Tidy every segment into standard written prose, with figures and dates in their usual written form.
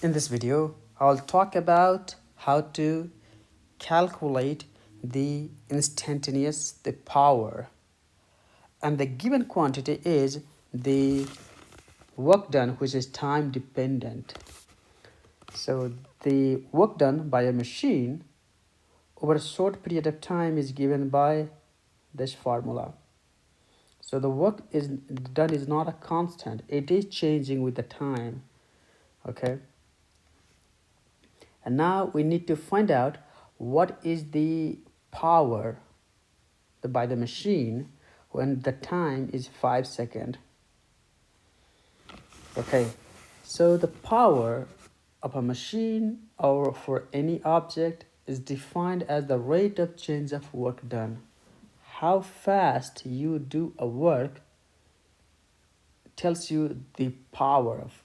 In this video, I'll talk about how to calculate the instantaneous the power, and the given quantity is the work done, which is time dependent. So the work done by a machine over a short period of time is given by this formula. So the work is done is not a constant, it is changing with the time. Okay, and now we need to find out what is the power by the machine when the time is 5 seconds. Okay, so the power of a machine or for any object is defined as the rate of change of work done. How fast you do a work tells you the power of.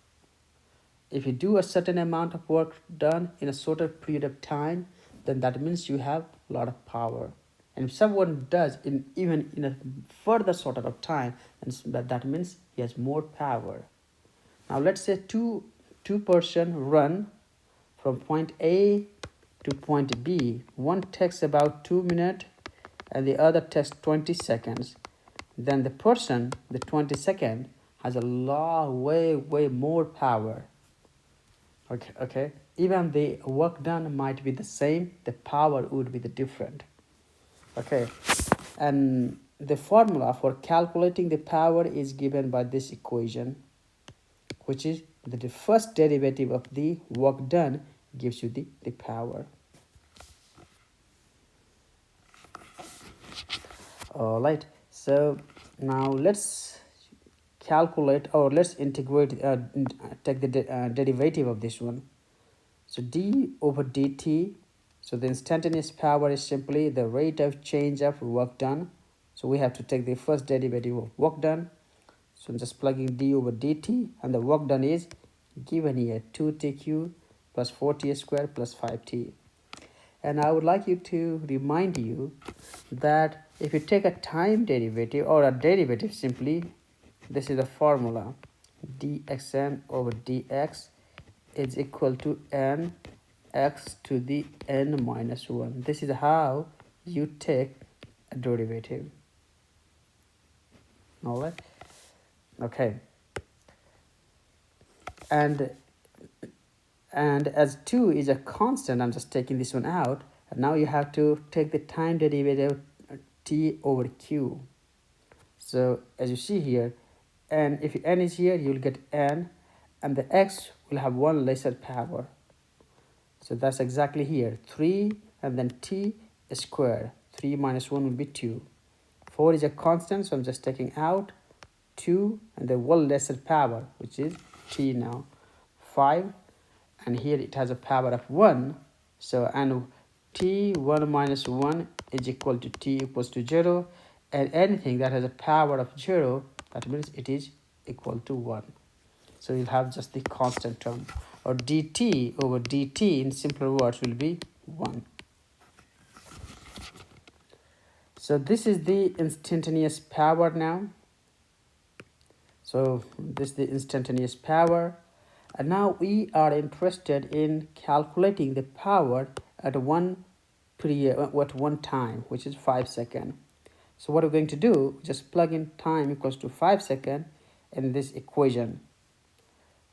If you do a certain amount of work done in a shorter period of time, then that means you have a lot of power. And if someone does in even in a further shorter of time, then that means he has more power. Now let's say two person run from point A to point B. One takes about 2 minutes and the other takes 20 seconds. Then the person, the 20-second, has a lot way more power. Okay. Even the work done might be the same, the power would be the different. Okay, and the formula for calculating the power is given by this equation, which is the first derivative of the work done gives you the power. All right, so now let's calculate, or let's integrate, take the derivative of this one. So d over dt, so the instantaneous power is simply the rate of change of work done. So we have to take the first derivative of work done. So I'm just plugging d over dt, and the work done is given here 2t³ plus 4t squared plus 5t. And I would like you to remind you that if you take a time derivative or a derivative, simply this is the formula: dxn over dx is equal to n x to the n minus 1. This is how you take a derivative. All right. Okay. And as 2 is a constant, I'm just taking this one out. And now you have to take the time derivative t over q. So as you see here, and if n is here, you'll get n, and the x will have one lesser power. So that's exactly here, 3 and then t squared. 3 minus 1 will be 2. 4 is a constant, so I'm just taking out 2 and then one lesser power, which is t now. 5, and here it has a power of 1. So, and t1 minus 1 is equal to t equals to 0. And anything that has a power of 0, that means it is equal to 1. So you'll have just the constant term, or dt over dt in simpler words will be 1. So this is the instantaneous power now. So this is the instantaneous power. And now we are interested in calculating the power at one time, which is 5 seconds. So what we're going to do, just plug in time equals to 5 seconds in this equation.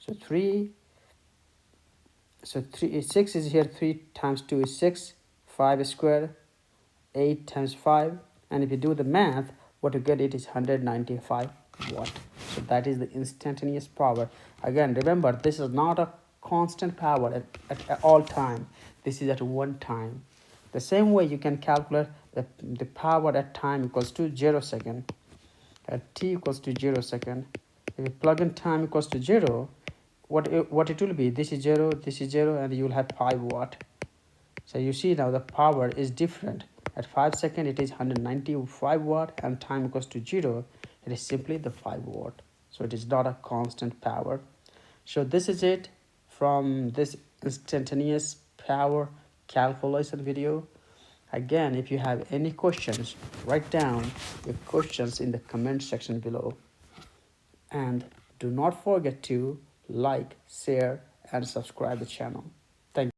So 6 is here, 3 times 2 is 6, 5 squared, 8 times 5, and if you do the math, what you get it is 195 watt. So that is the instantaneous power. Again, remember, this is not a constant power at all time. This is at one time. The same way you can calculate the power at time equals to 0 second, at t equals to 0 second. If you plug in time equals to 0, what it will be, this is 0, this is 0, and you will have 5 watt. So you see now the power is different. At 5 seconds it is 195 watt, and time equals to 0, it is simply the 5 watt. So it is not a constant power. So this is it from this instantaneous power calculation video. Again, if you have any questions, write down your questions in the comment section below. And do not forget to like, share, and subscribe the channel.